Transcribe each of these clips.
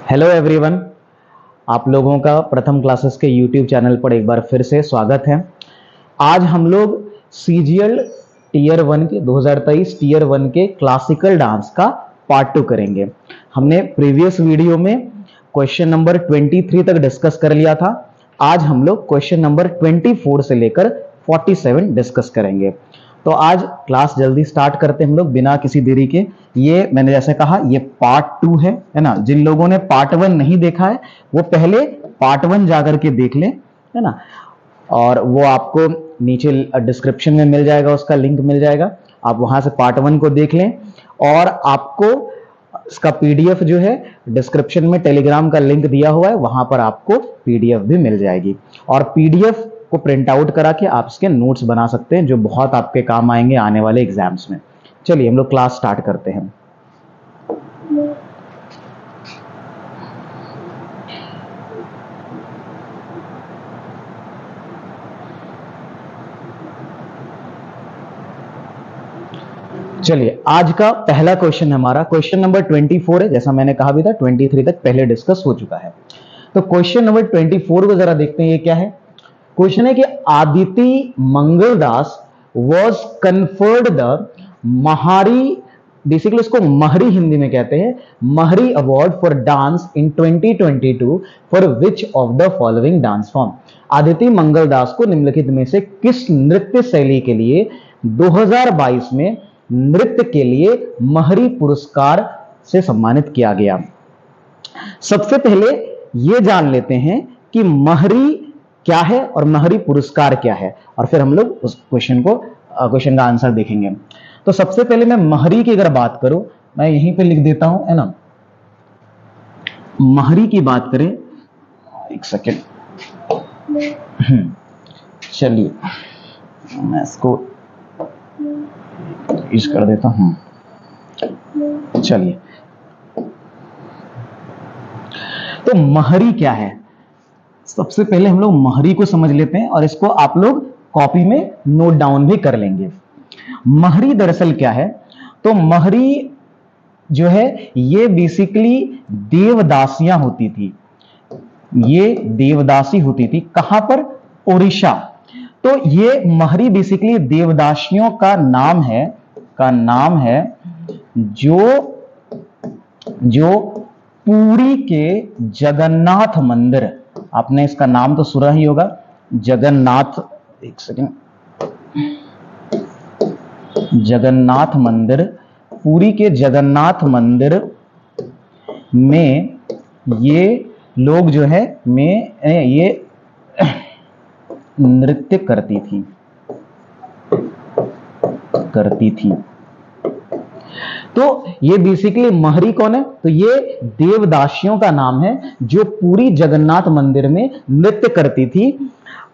Hello everyone, आप लोगों का प्रथम क्लासेस के यूट्यूब चैनल पर एक बार फिर से स्वागत है। आज हम लोग सीजीएल टीयर 1 के 2023 टीयर 1 के क्लासिकल डांस का पार्ट 2 करेंगे। हमने प्रीवियस वीडियो में क्वेश्चन नंबर 23 तक डिस्कस कर लिया था। आज हम लोग क्वेश्चन नंबर 24 से लेकर 47 डिस्कस करेंगे। तो आज क्लास जल्दी स्टार्ट करते हैं हम लोग बिना किसी देरी के। ये मैंने जैसे कहा ये पार्ट 2 है ना। जिन लोगों ने पार्ट 1 नहीं देखा है वो पहले पार्ट 1 जाकर के देख लें, है ना। और वो आपको नीचे डिस्क्रिप्शन में मिल जाएगा, उसका लिंक मिल जाएगा, आप वहां से पार्ट 1 को देख लें। और आपको इसका पीडीएफ जो है डिस्क्रिप्शन में टेलीग्राम का लिंक दिया हुआ है, वहां पर आपको पीडीएफ भी मिल जाएगी। और पीडीएफ को प्रिंट आउट करा के आप इसके नोट्स बना सकते हैं जो बहुत आपके काम आएंगे आने वाले एग्जाम्स में। चलिए हम लोग क्लास स्टार्ट करते हैं। चलिए आज का पहला क्वेश्चन हमारा क्वेश्चन नंबर 24 है। जैसा मैंने कहा भी था 23 तक पहले डिस्कस हो चुका है। तो क्वेश्चन नंबर 24 को जरा देखते हैं ये क्या है। क्वेश्चन है कि Aditi Mangaldas was conferred the Mahari, basically इसको महरी हिंदी में कहते हैं, Mahari award for dance in 2022 for which of the following dance form. Aditi Mangaldas को निम्नलिखित में से किस नृत्य शैली के लिए 2022 में नृत्य के लिए महरी पुरस्कार से सम्मानित किया गया। सबसे पहले यह जान लेते हैं कि महरी क्या है और महरी पुरस्कार क्या है, और फिर हम लोग उस क्वेश्चन का आंसर देखेंगे। तो सबसे पहले मैं महरी की अगर बात करूं, मैं यहीं पे लिख देता हूं, है ना। महरी की बात करें, एक सेकेंड, चलिए मैं इसको यूज कर देता हूं। चलिए, तो महरी क्या है, सबसे पहले हम लोग महरी को समझ लेते हैं और इसको आप लोग कॉपी में नोट डाउन भी कर लेंगे। महरी दरअसल क्या है, तो महरी जो है ये बेसिकली देवदासियां होती थी, ये देवदासी होती थी। कहां पर? ओडिशा। तो ये महरी बेसिकली देवदासियों का नाम है जो पुरी के जगन्नाथ मंदिर, आपने इसका नाम तो सुना ही होगा, जगन्नाथ, एक सेकंड, जगन्नाथ मंदिर, पुरी के जगन्नाथ मंदिर में ये लोग जो है ये नृत्य करती थी। तो ये बेसिकली महरी कौन है, तो ये देवदासियों का नाम है जो पूरी जगन्नाथ मंदिर में नृत्य करती थी।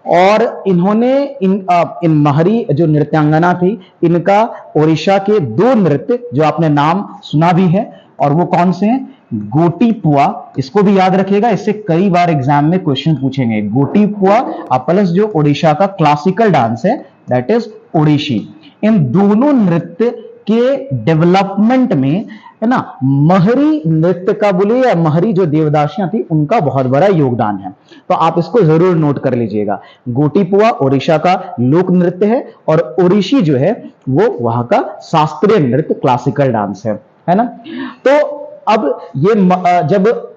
और इन्होंने इन महरी जो नृत्यांगना थी, इनका ओडिशा के 2 नृत्य जो आपने नाम सुना भी है, और वो कौन से हैं? गोटीपुआ, इसको भी याद रखिएगा, इससे कई बार एग्जाम में क्वेश्चन पूछेंगे। गोटीपुआ प्लस जो ओडिशा का क्लासिकल डांस है दैट इज ओडिशी। इन दोनों नृत्य के डेवलपमेंट में, है ना, महरी नृत्य का बोलिए या महरी जो देवदासियां थी उनका बहुत बड़ा योगदान है। तो आप इसको जरूर नोट कर लीजिएगा। गोटीपुआ ओडिशा का लोक नृत्य है और ओडिशी जो है वो वहां का शास्त्रीय नृत्य क्लासिकल डांस है ना। तो अब ये जब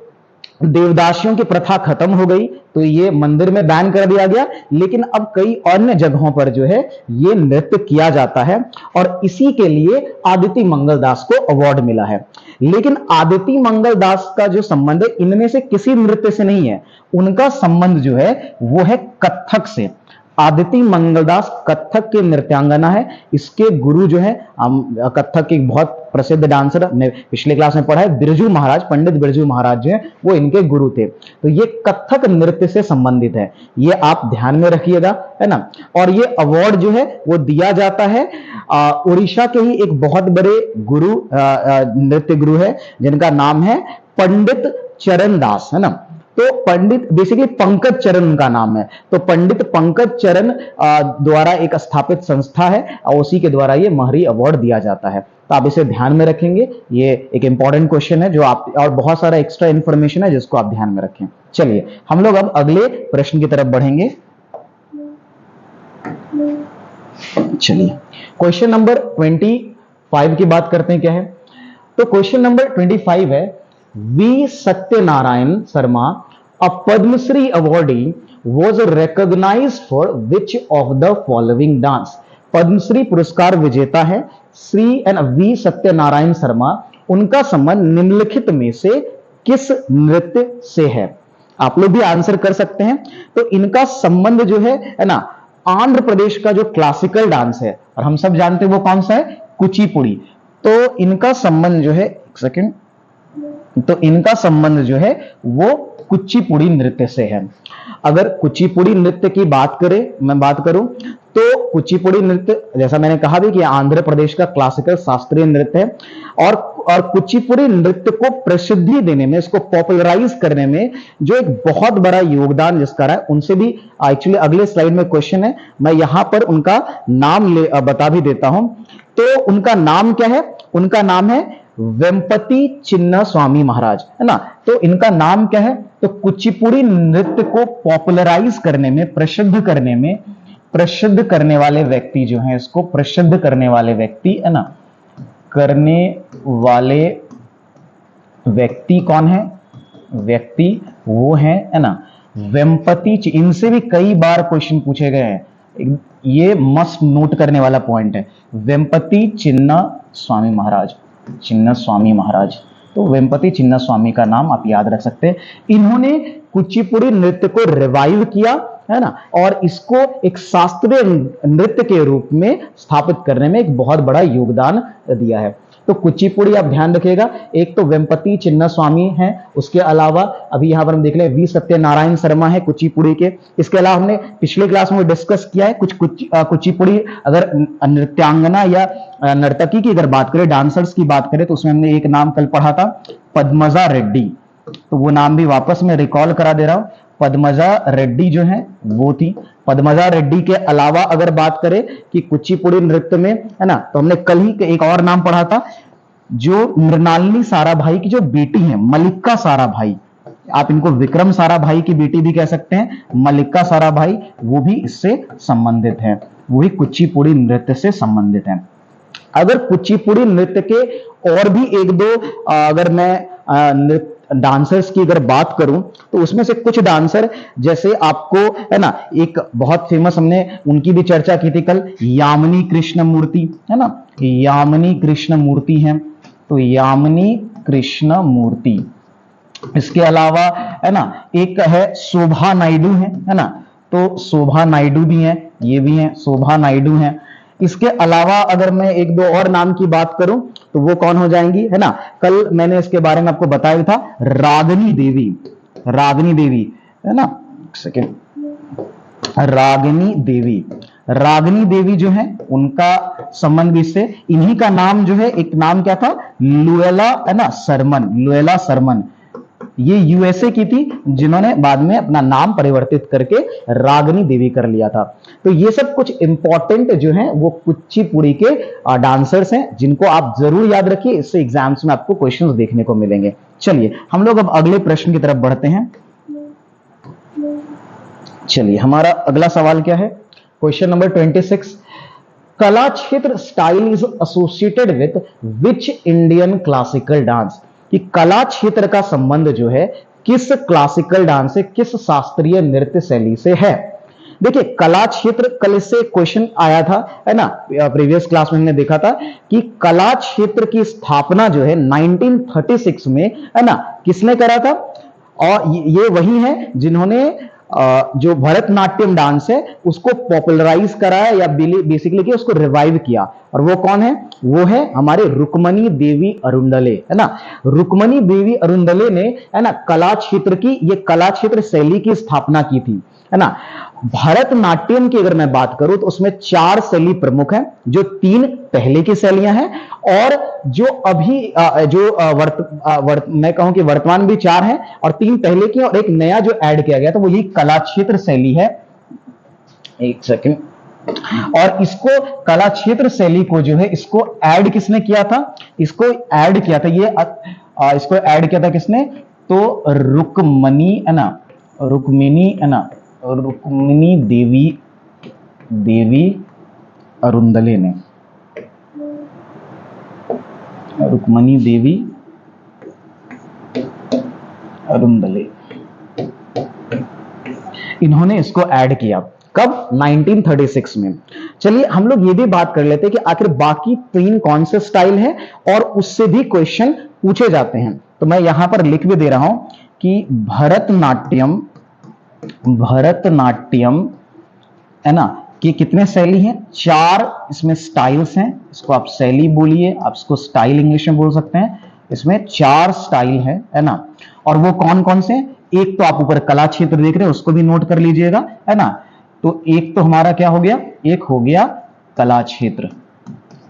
देवदासियों की प्रथा खत्म हो गई तो ये मंदिर में बैन कर दिया गया, लेकिन अब कई अन्य जगहों पर जो है ये नृत्य किया जाता है और इसी के लिए आदिति मंगलदास को अवार्ड मिला है। लेकिन आदिति मंगलदास का जो संबंध है इनमें से किसी नृत्य से नहीं है, उनका संबंध जो है वो है कथक से। आदिति मंगलदास कथक के नृत्यांगना है। इसके गुरु जो है कथक के बहुत प्रसिद्ध डांसर, हमने पिछले क्लास में पढ़ा है, बिरजू महाराज, पंडित बिरजू महाराज जो है वो इनके गुरु थे। तो ये कथक नृत्य से संबंधित है, ये आप ध्यान में रखिएगा, है ना। और ये अवार्ड जो है वो दिया जाता है उड़ीसा के ही एक बहुत बड़े गुरु, नृत्य गुरु है जिनका नाम है पंडित चरण दास, है ना। तो पंडित बेसिकली पंकज चरण उनका नाम है। तो पंडित पंकज चरण द्वारा एक स्थापित संस्था है और उसी के द्वारा ये महरी अवार्ड दिया जाता है। तो आप इसे ध्यान में रखेंगे। ये एक इंपॉर्टेंट क्वेश्चन है जो आप, और बहुत सारा एक्स्ट्रा इंफॉर्मेशन है जिसको आप ध्यान में रखें। चलिए हम लोग अब अगले प्रश्न की तरफ बढ़ेंगे। चलिए क्वेश्चन नंबर 25 की बात करते हैं। क्या है? तो क्वेश्चन नंबर 25 है, V Satyanarayana Sharma, a Padma Shri awardee, was recognized for which of the following dance? Padma Shri पुरस्कार विजेता है श्री एन वी सत्यनारायण शर्मा, उनका संबंध निम्नलिखित में से किस नृत्य से है? आप लोग भी आंसर कर सकते हैं। तो इनका संबंध जो है ना, आंध्र प्रदेश का जो क्लासिकल डांस है, और हम सब जानते हैं वो कौन सा है, कुचिपुड़ी। तो इनका संबंध जो है, एक सेकेंड, तो इनका संबंध जो है वो कुचिपुड़ी नृत्य से है। अगर कुचिपुड़ी नृत्य की बात करें, मैं बात करूं, तो कुचिपुड़ी नृत्य जैसा मैंने कहा भी कि आंध्र प्रदेश का क्लासिकल शास्त्रीय नृत्य है, और कुचिपुड़ी नृत्य को प्रसिद्धि देने में, इसको पॉपुलराइज करने में जो एक बहुत बड़ा योगदान जिसका रहा है, उनसे भी एक्चुअली अगले स्लाइड में क्वेश्चन है, मैं यहां पर उनका नाम बता भी देता हूं। तो उनका नाम क्या है? उनका नाम है वेम्पति चिन्ना स्वामी महाराज, है ना। तो इनका नाम क्या है? तो कुचिपुड़ी नृत्य को पॉपुलराइज करने में, प्रसिद्ध करने वाले व्यक्ति जो हैं, इसको प्रसिद्ध करने वाले व्यक्ति, है ना, करने वाले व्यक्ति कौन है? व्यक्ति वो है ना, वेम्पति। इनसे भी कई बार क्वेश्चन पूछे गए हैं, ये मस्ट नोट करने वाला पॉइंट है, वेम्पति चिन्ना स्वामी महाराज, चिन्ना स्वामी महाराज। तो वेम्पति चिन्ना स्वामी का नाम आप याद रख सकते हैं। इन्होंने कुचिपुड़ी नृत्य को रिवाइव किया, है ना, और इसको एक शास्त्रीय नृत्य के रूप में स्थापित करने में एक बहुत बड़ा योगदान दिया है। तो कुचिपुड़ी आप ध्यान रखिएगा, एक तो वेम्पति चिन्ना स्वामी हैं, उसके अलावा अभी यहां पर हम देख लें वी सत्यनारायण शर्मा है कुचिपुड़ी के। इसके अलावा हमने पिछले क्लास में डिस्कस किया है कुचिपुड़ी अगर नृत्यांगना या नर्तकी की अगर बात करें, डांसर्स की बात करें, तो उसमें हमने एक नाम कल पढ़ा था, पद्मजा रेड्डी। तो वो नाम भी वापस मैं रिकॉल करा दे रहा हूं, पद्मजा रेड्डी जो है वो थी। पद्मजा रेड्डी के अलावा अगर बात करें कि कुचिपुड़ी नृत्य में, है ना, तो हमने कल ही एक और नाम पढ़ा था, जो मृणालिनी साराभाई की जो बेटी है, मल्लिका साराभाई, आप इनको विक्रम साराभाई की बेटी भी कह सकते हैं, मल्लिका साराभाई, वो भी इससे संबंधित है, वो भी कुचिपुड़ी नृत्य से संबंधित है। अगर कुचिपुड़ी नृत्य के और भी एक दो अगर मैं डांसर्स की अगर बात करूं, तो उसमें से कुछ डांसर जैसे आपको, है ना, एक बहुत फेमस, हमने उनकी भी चर्चा की थी कल, यामिनी कृष्णमूर्ति, है ना, यामिनी कृष्णमूर्ति हैं। तो यामिनी कृष्णमूर्ति, इसके अलावा, है ना, एक है शोभा नायडू है ना, तो शोभा नायडू भी हैं, ये भी हैं, शोभा नायडू हैं। इसके अलावा अगर मैं एक दो और नाम की बात करूं, तो वो कौन हो जाएंगी, है ना, कल मैंने इसके बारे में आपको बताया था, रागिनी देवी, रागिनी देवी, है ना, सेकेंड, रागिनी देवी, रागिनी देवी जो है उनका संबंध भी इससे, इन्हीं का नाम जो है, एक नाम क्या था, लुएला, है ना, सरमन, लुएला सरमन, ये यूएसए की थी, जिन्होंने बाद में अपना नाम परिवर्तित करके रागिनी देवी कर लिया था। तो ये सब कुछ इंपॉर्टेंट जो हैं वो कुचिपुड़ी के डांसर्स हैं, जिनको आप जरूर याद रखिए, इससे एग्जाम्स में आपको क्वेश्चंस देखने को मिलेंगे। चलिए हम लोग अब अगले प्रश्न की तरफ बढ़ते हैं। चलिए हमारा अगला सवाल क्या है, क्वेश्चन नंबर 26, कला क्षेत्र style is associated with which Indian classical dance? कि कला क्षेत्र का संबंध जो है किस क्लासिकल डांस से, किस शास्त्रीय नृत्य शैली से है? देखिए कला क्षेत्र, कल इससे क्वेश्चन आया था, है ना, प्रीवियस क्लास में हमने देखा था कि कला क्षेत्र की स्थापना जो है 1936 में, है ना, किसने करा था? और ये वही है जिन्होंने जो भरतनाट्यम डांस है उसको पॉपुलराइज कराया, या बेसिकली कि उसको रिवाइव किया, और वो कौन है? वो है हमारे रुक्मणी देवी अरुंडले, है ना। रुक्मणी देवी अरुंडले ने, है ना, कला क्षेत्र की, ये कला क्षेत्र शैली की स्थापना की थी, है ना। भरतनाट्यम की अगर मैं बात करूं तो उसमें 4 शैली प्रमुख हैं, जो 3 पहले की शैलियां हैं, और जो अभी मैं कहूं कि वर्तमान भी 4 हैं, और 3 पहले की और एक नया जो ऐड किया गया, तो वो यही कला क्षेत्र शैली है। एक सेकंड, और इसको कला क्षेत्र शैली को जो है इसको ऐड किसने किया था, इसको ऐड किया था इसको ऐड किया था किसने, तो रुक्मणी है ना, रुक्मिणी है ना, रुक्मिणी देवी अरुंदले ने, रुक्मिणी देवी अरुंदले, इन्होंने इसको ऐड किया कब, 1936 में। चलिए हम लोग ये भी बात कर लेते हैं कि आखिर बाकी 3 कौन से स्टाइल हैं और उससे भी क्वेश्चन पूछे जाते हैं। तो मैं यहां पर लिख भी दे रहा हूं कि भरतनाट्यम है ना कि कितने शैली हैं, 4 इसमें स्टाइल्स हैं, इसको आप शैली बोलिए, आप इसको स्टाइल इंग्लिश में बोल सकते हैं। इसमें 4 स्टाइल है ना, और वो कौन कौन से, एक तो आप ऊपर कला क्षेत्र देख रहे हैं उसको भी नोट कर लीजिएगा है ना। तो एक तो हमारा क्या हो गया, एक हो गया कला क्षेत्र,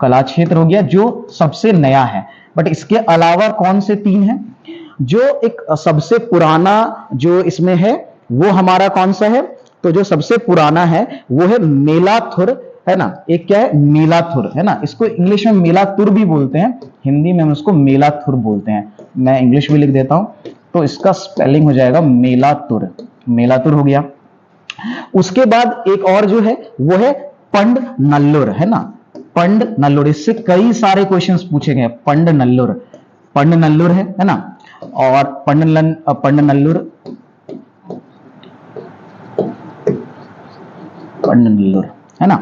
कला क्षेत्र हो गया जो सबसे नया है। बट इसके अलावा कौन से 3 हैं, जो एक सबसे पुराना जो इसमें है वो हमारा कौन सा है, तो जो सबसे पुराना है वो है मेलाथुर है ना, एक क्या है मेलाथुर है ना, इसको इंग्लिश में मेलातुर भी बोलते हैं, हिंदी में हम उसको मेलाथुर बोलते हैं। मैं इंग्लिश में लिख देता हूं, तो इसका स्पेलिंग हो जाएगा मेलातुर, मेलातुर हो गया। उसके बाद एक और जो है वो है पंड नल्लुर है ना, पंड नल्लुर, इससे कई सारे क्वेश्चंस पूछे गए। पंड नल्लुर, पंड नल्लुर है ना, और पंड नल्लुर, पंड नल्लुर है ना।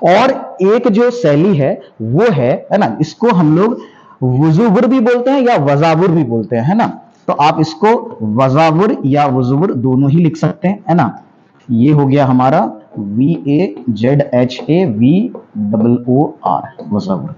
और एक जो शैली है वो है ना, इसको हम लोग वजुबुर भी बोलते हैं या वजाबुर भी बोलते हैं है ना। तो आप इसको वजाबुर या वजुबुर दोनों ही लिख सकते हैं है ना। ये हो गया हमारा VAZHAVOOR, वजाबुर।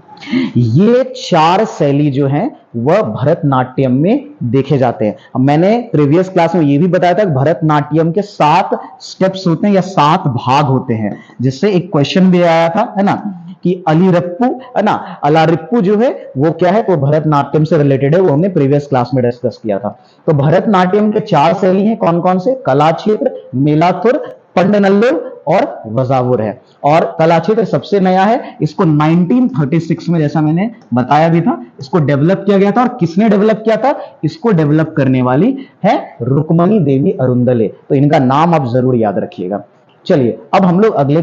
ये 4 शैली जो हैं वह भरतनाट्यम में देखे जाते हैं। अब मैंने प्रीवियस क्लास में ये भी बताया था कि भरतनाट्यम के 7 स्टेप्स होते हैं या 7 भाग होते हैं, जिससे एक क्वेश्चन भी आया था है ना कि अलीरप्पू है ना, अलारिप्पू जो है वो क्या है, वो भरतनाट्यम से रिलेटेड है, वो हमने प्रीवियस क्लास में डिस्कस किया था। तो भरतनाट्यम के 4 शैली हैं, कौन कौन से, कला क्षेत्र, मेलाथुर, पंडनल्लुर और वजावुर है। और कला क्षेत्र सबसे नया है, इसको 1936 में जैसा मैंने बताया भी था इसको डेवलप किया गया था। और किसने डेवलप किया था, इसको डेवलप करने वाली है रुक्मिणी देवी अरुंदले, तो इनका नाम आप जरूर याद रखिएगा। चलिए अब हम लोग अगले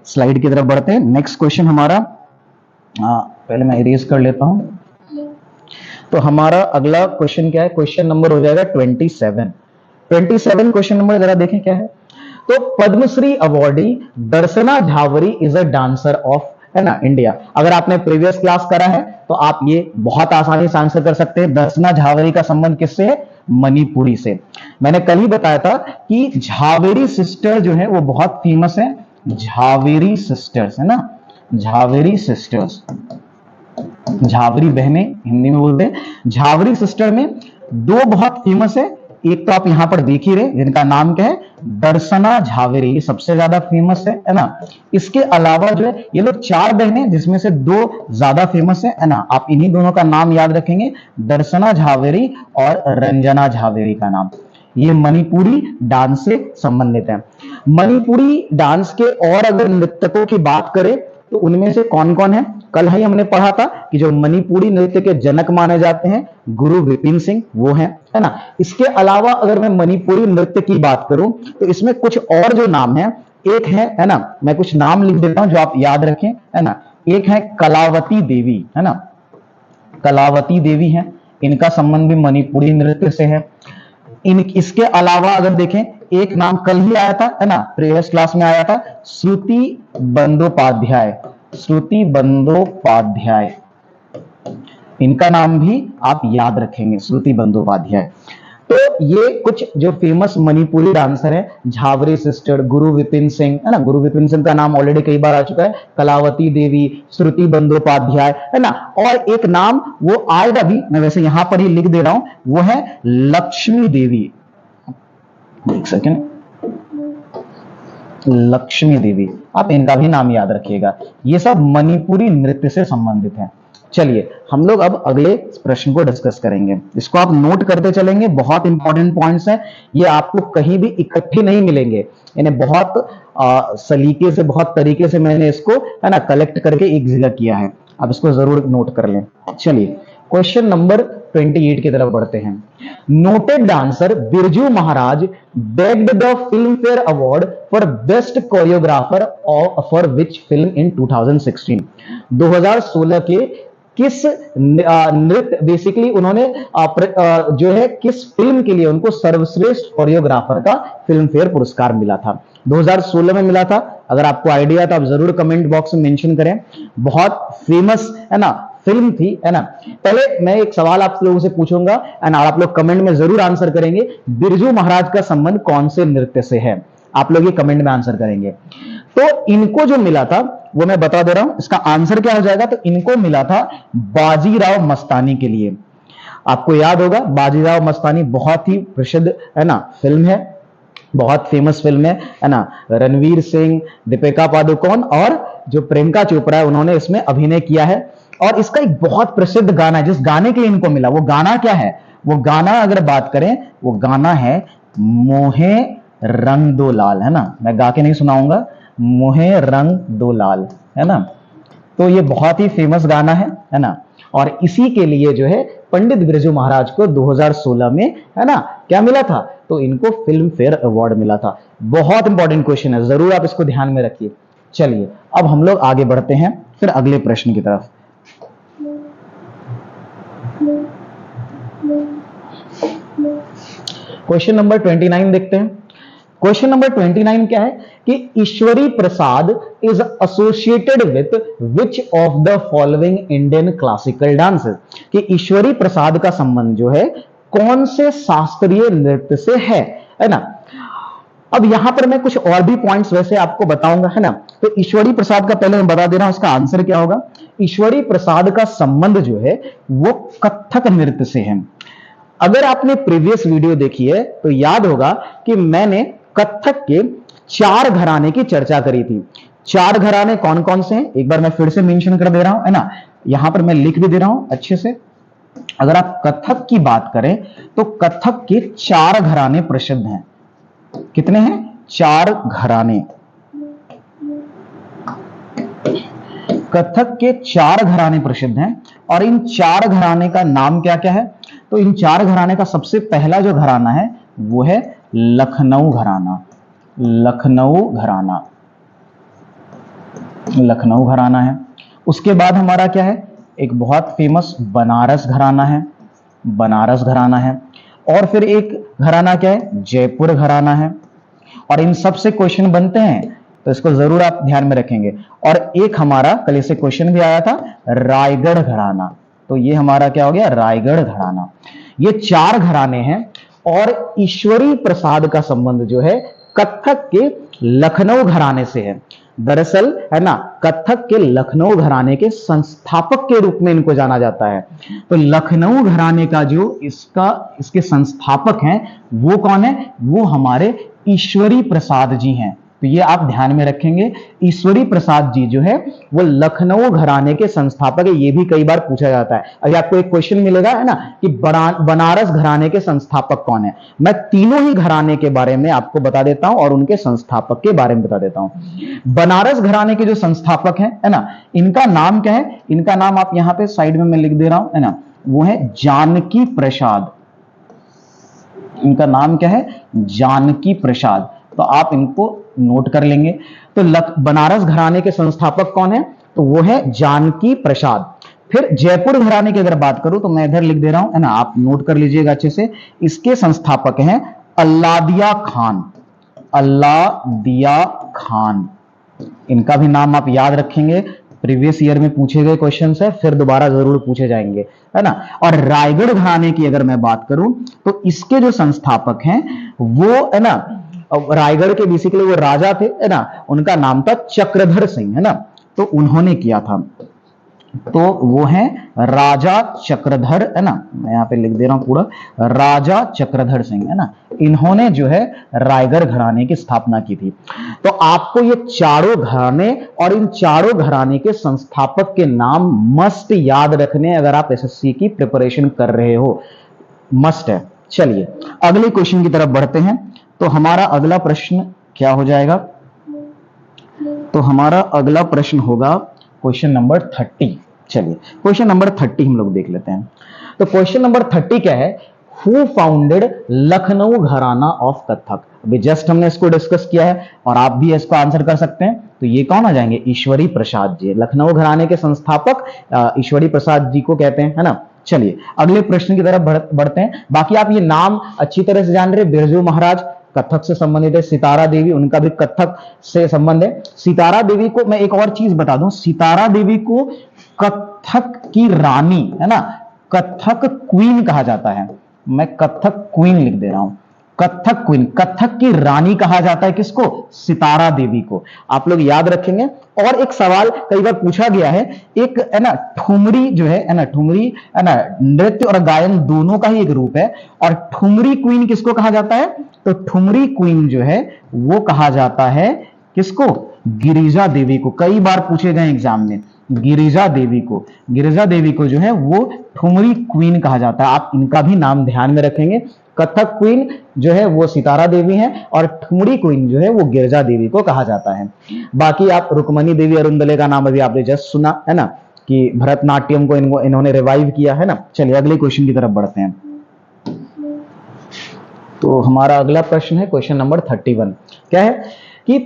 स्लाइड की तरफ बढ़ते हैं। नेक्स्ट क्वेश्चन हमारा, पहले मैं इरेज कर लेता हूं। तो हमारा अगला क्वेश्चन क्या है, क्वेश्चन नंबर हो जाएगा 27 क्वेश्चन नंबर जरा देखें क्या है। तो Padmashri awardee Darshana Jhaveri is a dancer of है ना इंडिया। अगर आपने प्रीवियस क्लास करा है तो आप ये बहुत आसानी से आंसर कर सकते हैं। दर्शना झावरी का संबंध किससे है, मणिपुरी से। मैंने कल ही बताया था कि झावेरी सिस्टर जो है वो बहुत फेमस है, झावेरी सिस्टर्स है ना, झावेरी सिस्टर्स, झावरी बहनें हिंदी में बोलते हैं। झावरी सिस्टर में 2 बहुत फेमस है, एक तो आप यहां पर देख ही रहे जिनका नाम क्या है, दर्शना झावेरी, ये सबसे ज्यादा फेमस है ना। इसके अलावा जो है ये लोग 4 बहनें जिसमें से 2 ज्यादा फेमस है ना। आप इन्हीं दोनों का नाम याद रखेंगे, दर्शना झावेरी और रंजना झावेरी का नाम। ये मणिपुरी डांस से संबंधित है। मणिपुरी डांस के और अगर नृत्यकों की बात करें तो उनमें से कौन कौन है, कल ही हमने पढ़ा था कि जो मणिपुरी नृत्य के जनक माने जाते हैं गुरु विपिन सिंह, वो है ना। इसके अलावा अगर मैं मणिपुरी नृत्य की बात करूं तो इसमें कुछ और जो नाम है, एक है ना, मैं कुछ नाम लिख देता हूं जो आप याद रखें है ना। एक है कलावती देवी है ना, कलावती देवी है, इनका संबंध भी मणिपुरी नृत्य से है। इसके अलावा अगर देखें, एक नाम कल ही आया था है ना, प्रीवियस क्लास में आया था, श्रुति बंदोपाध्याय, श्रुति बंदोपाध्याय, इनका नाम भी आप याद रखेंगे, श्रुति बंदोपाध्याय। तो ये कुछ जो फेमस मणिपुरी डांसर है, झावरी सिस्टर, गुरु विपिन सिंह है ना, गुरु विपिन सिंह का नाम ऑलरेडी कई बार आ चुका है, कलावती देवी, श्रुति बंदोपाध्याय है ना। और एक नाम वो आएगा भी, मैं वैसे यहां पर ही लिख दे रहा हूं, वो है लक्ष्मी देवी, एक सेकेंड, लक्ष्मी देवी, आप इनका भी नाम याद रखिएगा। ये सब मणिपुरी नृत्य से संबंधित है। चलिए हम लोग अब अगले प्रश्न को डिस्कस करेंगे, इसको आप नोट करते चलेंगे, बहुत इंपॉर्टेंट पॉइंट्स हैं, ये आपको कहीं भी इकट्ठे नहीं मिलेंगे, इन्हें बहुत सलीके से, बहुत तरीके से मैंने इसको है ना कलेक्ट करके एक जगह किया है, आप इसको जरूर नोट कर लें। चलिए क्वेश्चन नंबर 28 की तरफ बढ़ते हैं। Noted dancer Birju Maharaj begged the film fair award for best choreographer for which film in 2016। 2016 के किस नृत्य बेसिकली उन्होंने जो है किस फिल्म के लिए उनको सर्वश्रेष्ठ कोरियोग्राफर का फिल्म फेयर पुरस्कार मिला था, 2016 में मिला था। अगर आपको आइडिया तो आप जरूर कमेंट बॉक्स में मेंशन करें, बहुत फेमस है ना फिल्म थी, है ना। पहले मैं एक सवाल आप लोगों से पूछूंगा एंड आप लोग कमेंट में जरूर आंसर करेंगे, बिरजू महाराज का संबंध कौन से नृत्य से है, आप लोग ये कमेंट में आंसर करेंगे। तो इनको जो मिला था वो मैं बता दे रहा हूं, इसका आंसर क्या हो जाएगा, तो इनको मिला था बाजीराव मस्तानी के लिए। आपको याद होगा बाजीराव मस्तानी बहुत ही प्रसिद्ध है ना फिल्म है, बहुत फेमस फिल्म है ना। रणवीर सिंह, दीपिका पादुकोण और जो प्रियंका चोपड़ा है उन्होंने इसमें अभिनय किया है, और इसका एक बहुत प्रसिद्ध गाना है जिस गाने के लिए इनको मिला, वो गाना क्या है, वो गाना अगर बात करें वो गाना है मोहे रंग दो लाल, है ना। मैं गा के नहीं सुनाऊंगा, मोहे रंग दो लाल, है ना। तो ये बहुत ही फेमस गाना है ना, और इसी के लिए जो है पंडित बिरजू महाराज को 2016 में है ना क्या मिला था, तो इनको फिल्म फेयर अवार्ड मिला था। बहुत इंपॉर्टेंट क्वेश्चन है, जरूर आप इसको ध्यान में रखिए। चलिए अब हम लोग आगे बढ़ते हैं फिर अगले प्रश्न की तरफ। क्वेश्चन नंबर 29 देखते हैं। क्वेश्चन नंबर 29 क्या है कि Ishwari Prasad is associated with which of the following Indian classical dances, कि ईश्वरी प्रसाद का संबंध जो है कौन से शास्त्रीय नृत्य से है ना। अब यहां पर मैं कुछ और भी पॉइंट्स वैसे आपको बताऊंगा, है ना। तो ईश्वरी प्रसाद का पहले मैं बता दे रहा हूं इसका आंसर क्या होगा। ईश्वरी प्रसाद का संबंध जो है वो कथक नृत्य से है। अगर आपने प्रीवियस वीडियो देखी है तो याद होगा कि मैंने कथक के 4 घराने की चर्चा करी थी। 4 घराने कौन कौन से हैं, एक बार मैं फिर से मेंशन कर दे रहा हूं, है ना। यहां पर मैं लिख भी दे रहा हूं अच्छे से। अगर आप कथक की बात करें तो कथक के 4 घराने प्रसिद्ध हैं। कितने हैं, 4 घराने। कथक के 4 घराने प्रसिद्ध हैं, और इन 4 घराने का नाम क्या क्या है, तो इन 4 घराने का सबसे पहला जो घराना है वो है लखनऊ घराना। लखनऊ घराना, लखनऊ घराना है। उसके बाद हमारा क्या है, एक बहुत फेमस बनारस घराना है, बनारस घराना है। और फिर एक घराना क्या है, जयपुर घराना है। और इन सब से क्वेश्चन बनते हैं तो इसको जरूर आप ध्यान में रखेंगे। और एक हमारा कल से क्वेश्चन भी आया था, रायगढ़ घराना। तो ये हमारा क्या हो गया, रायगढ़ घराना। ये 4 घराने हैं, और ईश्वरी प्रसाद का संबंध जो है कथक के लखनऊ घराने से है। दरअसल है ना कथक के लखनऊ घराने के संस्थापक के रूप में इनको जाना जाता है। तो लखनऊ घराने का जो इसके संस्थापक हैं वो कौन है, वो हमारे ईश्वरी प्रसाद जी हैं। तो ये आप ध्यान में रखेंगे, ईश्वरी प्रसाद जी जो है वो लखनऊ घराने के संस्थापक है। ये भी कई बार पूछा जाता है, अगर आपको एक क्वेश्चन मिलेगा है ना कि बनारस घराने के संस्थापक कौन है, मैं तीनों ही घराने के बारे में आपको बता देता हूं और उनके संस्थापक के बारे में बता देता हूं। बनारस घराने के जो संस्थापक हैं है ना, इनका नाम क्या है, इनका नाम आप यहां पे साइड में मैं लिख दे रहा हूं, है ना, वो है जानकी प्रसाद। इनका नाम क्या है, जानकी प्रसाद। तो आप इनको नोट कर लेंगे। तो बनारस घराने के संस्थापक कौन है, तो वो है जानकी प्रसाद। फिर जयपुर घराने की अगर बात करूं तो मैं इधर लिख दे रहा हूं, है ना, आप नोट कर लीजिएगा अच्छे से। इसके संस्थापक हैं अल्लादिया खान। अल्लादिया खान, इनका भी नाम आप याद रखेंगे, प्रीवियस ईयर में पूछे गए क्वेश्चन है, फिर दोबारा जरूर पूछे जाएंगे, है ना। और रायगढ़ घराने की अगर मैं बात करूं तो इसके जो संस्थापक हैं वो है ना, रायगढ़ के बेसिकली वो राजा थे, है ना, उनका नाम था चक्रधर सिंह, है ना। तो उन्होंने किया था, तो वो हैं राजा चक्रधर, है ना, मैं यहां पे लिख दे रहा हूं पूरा, राजा चक्रधर सिंह, है ना, इन्होंने जो है रायगढ़ घराने की स्थापना की थी। तो आपको ये चारों घराने और इन चारों घराने के संस्थापक के नाम मस्ट याद रखने, अगर आप एसएससी की प्रिपरेशन कर रहे हो, मस्ट है। चलिए अगले क्वेश्चन की तरफ बढ़ते हैं। तो हमारा अगला प्रश्न क्या हो जाएगा? तो हमारा अगला प्रश्न होगा क्वेश्चन नंबर 30। चलिए क्वेश्चन नंबर 30 हम लोग देख लेते हैं। तो क्वेश्चन नंबर 30 क्या है? हु फाउंडेड लखनऊ घराना ऑफ कथक? अभी जस्ट हमने इसको डिस्कस किया है और आप भी इसको आंसर कर सकते हैं। तो ये कौन आ जाएंगे? ईश्वरी प्रसाद जी। लखनऊ घराने के संस्थापक ईश्वरी प्रसाद जी को कहते हैं, है ना। चलिए अगले प्रश्न की तरफ बढ़ते हैं। बाकी आप ये नाम अच्छी तरह से जान रहे, बिरजू महाराज कथक से संबंधित है, सितारा देवी उनका भी कथक से संबंध है। सितारा देवी को मैं एक और चीज बता दूं, सितारा देवी को कथक की रानी, है ना, कथक क्वीन कहा जाता है। मैं कथक क्वीन लिख दे रहा हूं, कथक क्वीन, कथक की रानी कहा जाता है किसको? सितारा देवी को। आप लोग याद रखेंगे। और एक सवाल कई बार पूछा गया है, एक है ना ठुमरी जो है ना, ठुमरी है ना, नृत्य और गायन दोनों का ही एक रूप है। और ठुमरी क्वीन किसको कहा जाता है? तो ठुमरी क्वीन जो है वो कहा जाता है किसको? गिरिजा देवी को। कई बार पूछे गए एग्जाम में, गिरिजा देवी को, गिरिजा देवी को जो है वो ठुमरी क्वीन कहा जाता है। आप इनका भी नाम ध्यान में रखेंगे। कथक क्वीन जो है वो सितारा देवी है और ठुमरी क्वीन जो है वो गिरिजा देवी को कहा जाता है। बाकी आप रुक्मणी देवी अरुंदले का नाम अभी आपने जस्ट सुना, है ना, कि भरतनाट्यम को इन्होंने रिवाइव किया, है ना। चलिए अगले क्वेश्चन की तरफ बढ़ते हैं। तो हमारा अगला प्रश्न है क्वेश्चन नंबर 31। क्या है कि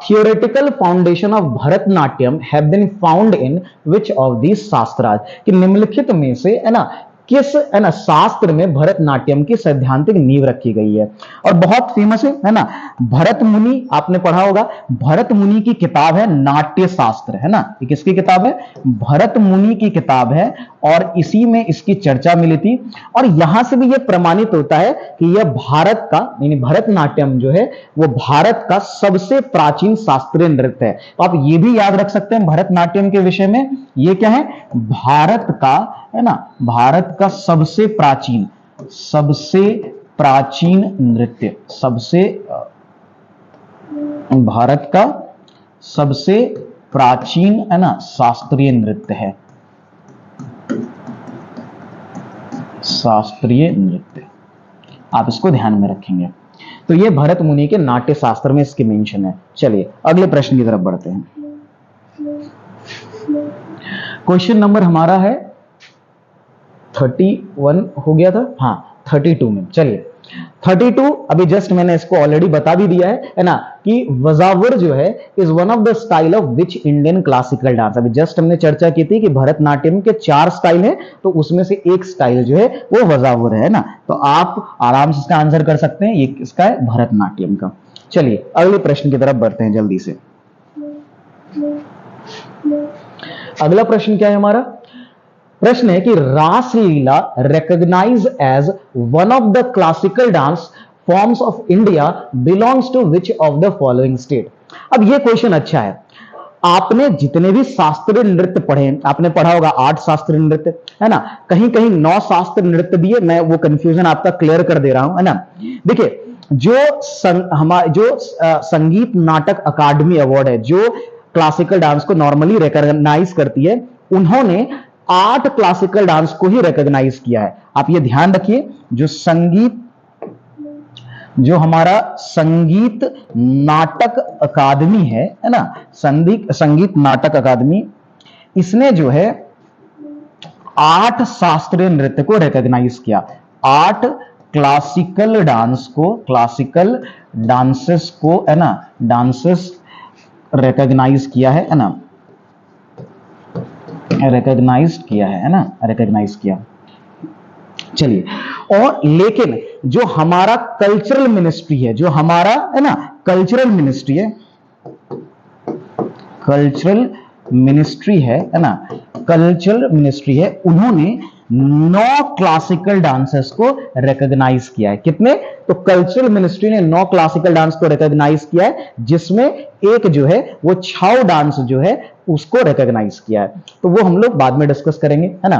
theoretical foundation of Bharatanatyam have been found in which of these shastras? कि निम्नलिखित में से, है ना, किस, है ना, शास्त्र में भरतनाट्यम की सैद्धांतिक नींव रखी गई है? और बहुत फेमस है ना, भरत मुनि, आपने पढ़ा होगा, भरत मुनि की किताब है नाट्य शास्त्र, है ना। ये किसकी किताब है? भरत मुनि की किताब है और इसी में इसकी चर्चा मिली थी। और यहां से भी यह प्रमाणित होता है कि यह भारत का, यानी भरतनाट्यम जो है वो भारत का सबसे प्राचीन शास्त्रीय नृत्य है। तो आप ये भी याद रख सकते हैं भरतनाट्यम के विषय में, ये क्या है? भारत का, है ना, भारत का सबसे प्राचीन नृत्य, भारत का सबसे प्राचीन, है ना, शास्त्रीय नृत्य है, शास्त्रीय नृत्य। आप इसको ध्यान में रखेंगे। तो ये भरत मुनि के नाट्य शास्त्र में इसकी मेंशन है। चलिए अगले प्रश्न की तरफ बढ़ते हैं। क्वेश्चन नंबर हमारा है 31 हो गया था, हाँ 32 में। चलिए 32 अभी जस्ट मैंने इसको ऑलरेडी बता भी दिया है ना, कि वजावर जो है is one of the style of which Indian classical dance. अभी जस्ट हमने चर्चा की थी कि भरतनाट्यम के 4 स्टाइल है, तो उसमें से एक स्टाइल जो है वो वजावर है ना। तो आप आराम से इसका आंसर कर सकते हैं, ये इसका है भरतनाट्यम का। चलिए अगले प्रश्न की तरफ बढ़ते हैं जल्दी से। अगला प्रश्न क्या है हमारा? प्रश्न है कि Raslila recognise as one of the classical dance forms of India belongs to which of the following state? अब ये क्वेश्चन अच्छा है। आपने जितने भी शास्त्रीय नृत्य पढ़े, आपने पढ़ा होगा 8 शास्त्रीय नृत्य, है ना, कहीं कहीं 9 शास्त्रीय नृत्य भी है। मैं वो कंफ्यूजन आपका क्लियर कर दे रहा हूं, है ना। देखिए जो संगीत नाटक अकादमी अवार्ड है, जो क्लासिकल डांस को नॉर्मली रिकॉग्नाइज करती है, उन्होंने 8 क्लासिकल डांस को ही रिकॉग्नाइज किया है। आप ये ध्यान रखिए, जो हमारा संगीत नाटक अकादमी है ना, संगीत नाटक अकादमी, इसने जो है 8 शास्त्रीय नृत्य को रिकॉग्नाइज किया। 8 क्लासिकल डांसेस को, है ना, डांसेस रिकॉग्नाइज किया है ना, रिकॉग्नाइज किया। चलिए, और लेकिन जो हमारा कल्चरल मिनिस्ट्री है, जो हमारा, है ना, कल्चरल मिनिस्ट्री है, उन्होंने 9 क्लासिकल डांसर्स को रिकॉग्नाइज किया है। कितने? तो कल्चरल मिनिस्ट्री ने 9 क्लासिकल डांस को रिकॉग्नाइज किया है, जिसमें एक जो है वो छाऊ डांस जो है उसको रिकॉग्नाइज किया है। तो वो हम लोग बाद में डिस्कस करेंगे, है ना।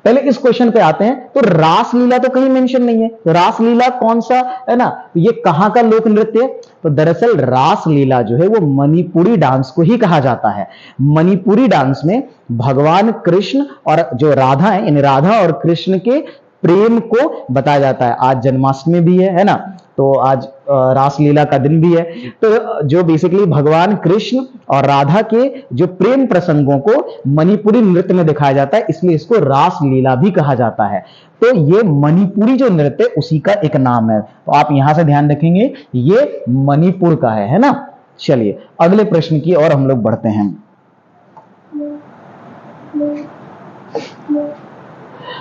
पहले इस क्वेश्चन पे आते हैं। तो रासलीला तो कहीं मेंशन नहीं है, तो रासलीला कौन सा, है ना, तो ये कहां का लोक नृत्य है? तो दरअसल रासलीला जो है वो मणिपुरी डांस को ही कहा जाता है। मणिपुरी डांस में भगवान कृष्ण और जो राधा है, इन राधा और कृष्ण के प्रेम को बताया जाता है। आज जन्माष्टमी भी है ना, तो आज रासलीला का दिन भी है। तो जो बेसिकली भगवान कृष्ण और राधा के जो प्रेम प्रसंगों को मणिपुरी नृत्य में दिखाया जाता है, इसलिए इसको रासलीला भी कहा जाता है। तो ये मणिपुरी जो नृत्य उसी का एक नाम है। तो आप यहां से ध्यान रखेंगे ये मणिपुर का है ना। चलिए अगले प्रश्न की ओर हम लोग बढ़ते हैं।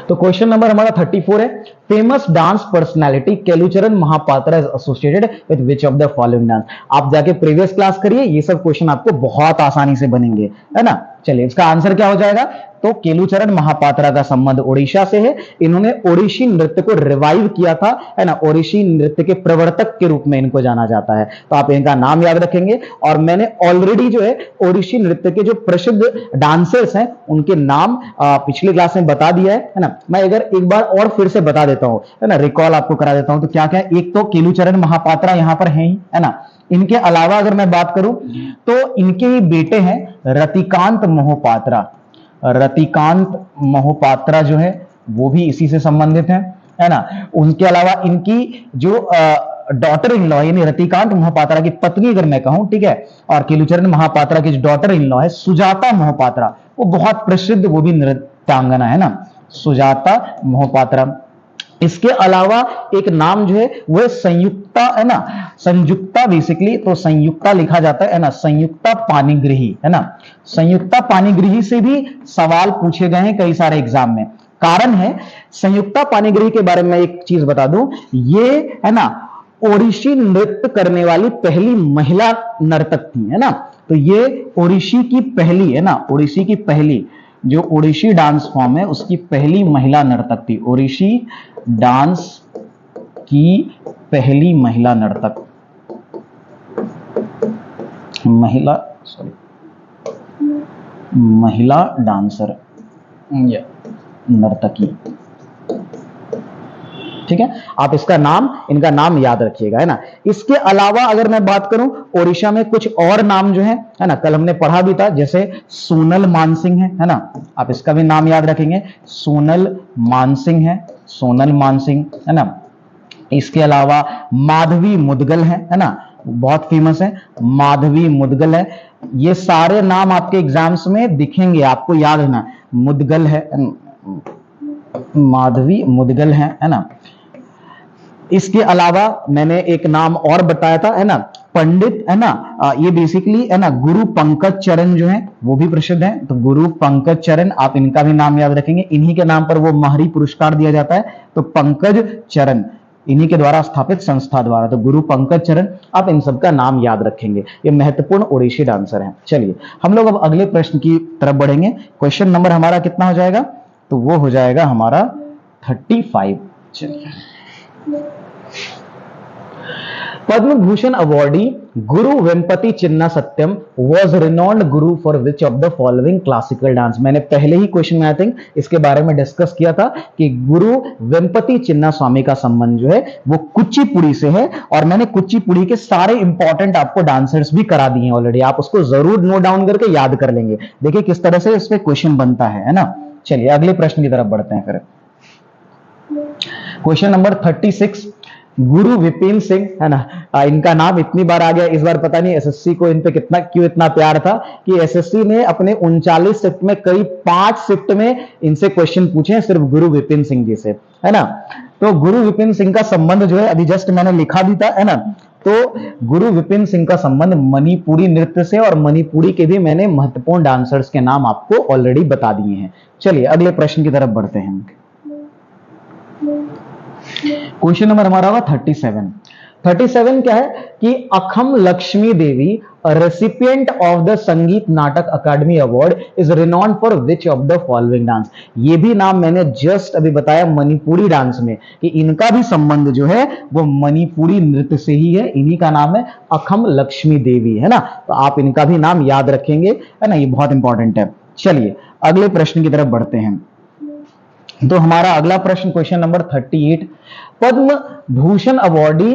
तो क्वेश्चन नंबर हमारा 34 है, famous dance personality Kelucharan Mahapatra is associated with which of the following dance. आप जाके प्रीवियस क्लास करिए, ये सब क्वेश्चन आपको बहुत आसानी से बनेंगे, है ना। चलिए इसका आंसर क्या हो जाएगा? तो केलुचरण महापात्रा का संबंध ओडिशा से है। इन्होंने ओडिशी नृत्य को रिवाइव किया था, है ना। ओडिशी नृत्य के प्रवर्तक के रूप में इनको जाना जाता है। तो आप इनका नाम याद रखेंगे। और मैंने ऑलरेडी जो है ओडिशी नृत्य के जो प्रसिद्ध डांसर्स हैं उनके नाम पिछली क्लास में बता दिया है ना। मैं अगर एक बार और फिर से बता देता हूं, है ना, रिकॉल आपको करा देता हूं। तो क्या क्या? एक तो केलुचरण महापात्रा यहां पर है ही, है ना। इनके अलावा अगर मैं बात करूं तो इनके ही बेटे हैं रतिकांत मोहपात्रा। रतिकांत मोहपात्रा जो है वो भी इसी से संबंधित है ना। उनके अलावा इनकी जो डॉटर इन लॉ यानी रतिकांत मोहपात्रा की पत्नी अगर मैं कहूं, ठीक है, और केलुचरण महापात्रा की जो डॉटर इन लॉ है सुजाता मोहपात्रा, वो बहुत प्रसिद्ध वो भी नृत्यांगना है ना, सुजाता मोहपात्रा। इसके अलावा एक नाम जो है वो संयुक्ता, है ना, संयुक्ता बेसिकली, तो संयुक्ता लिखा जाता है ना, संयुक्ता पाणिग्रही, है ना। संयुक्ता पाणिग्रही से भी सवाल पूछे गए हैं कई सारे एग्जाम में। कारण है, संयुक्ता पाणिग्रही के बारे में एक चीज बता दूं, ये है ना ओडिशी नृत्य करने वाली पहली महिला नर्तक थी, है ना। तो ये ओडिशी की पहली, है ना, ओडिशी की पहली जो ओडिशी डांस फॉर्म है उसकी पहली महिला नर्तक थी। ओडिशी डांस की पहली महिला नर्तक, महिला डांसर या नर्तकी, ठीक है। आप इसका नाम, इनका नाम याद रखिएगा, है ना। इसके अलावा अगर मैं बात करूं ओडिशा में कुछ और नाम जो है ना, कल हमने पढ़ा भी था, जैसे सोनल मानसिंह है ना। आप इसका भी नाम याद रखेंगे, सोनल मानसिंह है, सोनल मानसिंह, है ना। इसके अलावा माधवी मुदगल है ना, बहुत फेमस है, माधवी मुदगल है। ये सारे नाम आपके एग्जाम्स में दिखेंगे, आपको याद रखना। मुदगल है, माधवी मुदगल है ना। इसके अलावा मैंने एक नाम और बताया था, है ना, पंडित, है ना। ये बेसिकली, है ना, गुरु पंकज चरण जो है वो भी प्रसिद्ध है। तो गुरु पंकज चरण, आप इनका भी नाम याद रखेंगे। इन्हीं के नाम पर वो महरी पुरस्कार दिया जाता है। तो पंकज चरण इन्हीं के द्वारा स्थापित संस्था द्वारा। तो गुरु पंकज चरण, आप इन सबका नाम याद रखेंगे। ये महत्वपूर्ण ओडिशी डांसर हैं। चलिए हम लोग अब अगले प्रश्न की तरफ बढ़ेंगे। क्वेश्चन नंबर हमारा कितना हो जाएगा? तो वो हो जाएगा हमारा 35। चलिए, Padma Bhushan awardee Guru Vempati Chinna Satyam was renowned Guru for which of the following classical dance. मैंने पहले ही क्वेश्चन में आई थिंक इसके बारे में डिस्कस किया था कि गुरु वेम्पति चिन्ना स्वामी का संबंध जो है वो कुचिपुड़ी से है। और मैंने कुचिपुड़ी के सारे इंपॉर्टेंट आपको डांसर्स भी करा दिए हैं ऑलरेडी। आप उसको जरूर नोट डाउन करके याद कर लेंगे। देखिए किस तरह से इस पे क्वेश्चन बनता है ना। चलिए अगले प्रश्न की तरफ बढ़ते हैं। फिर क्वेश्चन नंबर 36, गुरु विपिन सिंह, है ना। इनका नाम इतनी बार आ गया इस बार, पता नहीं एसएससी को इन पे कितना क्यों इतना प्यार था कि एसएससी ने अपने 39 शिफ्ट में करीब 5 शिफ्ट में इनसे क्वेश्चन पूछे हैं सिर्फ गुरु विपिन सिंह जी से, है ना। तो गुरु विपिन सिंह का संबंध जो है अभी जस्ट मैंने लिखा भी था, है ना। तो गुरु विपिन सिंह का संबंध मणिपुरी नृत्य से, और मणिपुरी के भी मैंने महत्वपूर्ण डांसर्स के नाम आपको ऑलरेडी बता दिए हैं। चलिए अगले प्रश्न की तरफ बढ़ते हैं। क्वेश्चन नंबर हमारा होगा 37, 37 क्या है कि Akham Lakshmi Devi recipient of the Sangeet Natak Akademi award is renowned for which of the following dance. ये भी नाम मैंने जस्ट अभी बताया मणिपुरी डांस में कि इनका भी संबंध जो है वो मणिपुरी नृत्य से ही है। इन्हीं का नाम है अखम लक्ष्मी देवी, है ना। तो आप इनका भी नाम याद रखेंगे, है ना, ये बहुत इंपॉर्टेंट है। चलिए अगले प्रश्न की तरफ बढ़ते हैं। तो हमारा अगला प्रश्न question number 38, Padma Bhushan awardee,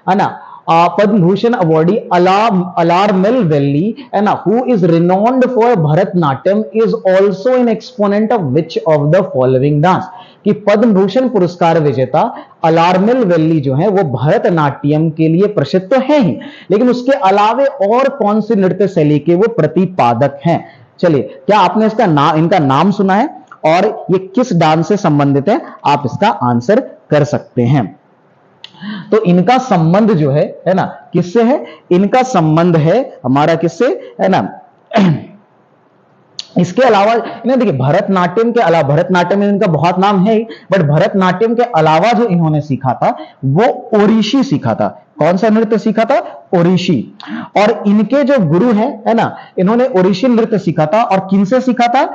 है ना, पद्म भूषण अवॉर्डी अलारमेल वैली, है ना, who is renowned for Bharatanatyam is also an exponent of which of the following dance. कि पद्म भूषण पुरस्कार विजेता अलारमेल वैली जो है वो भरतनाट्यम के लिए प्रसिद्ध तो है ही, लेकिन उसके अलावे और कौन सी नृत्य शैली के वो प्रतिपादक हैं। चलिए, क्या आपने इसका नाम, इनका नाम सुना है और ये किस डांस से संबंधित है, आप इसका आंसर कर सकते हैं। तो इनका संबंध जो है ना, किससे है? इनका संबंध है हमारा किससे, है ना। इसके अलावा इन्हें देखिए, भरतनाट्यम के अलावा, भरतनाट्यम में इनका बहुत नाम है, बट भरतनाट्यम के अलावा जो इन्होंने सीखा था वो ओडिशी सीखा था। कौन सा नृत्य सीखा था? ओडिशी। और इनके जो गुरु हैं, है ना, इन्होंने ओडिशी नृत्य सीखा था। और किनसे सीखा था?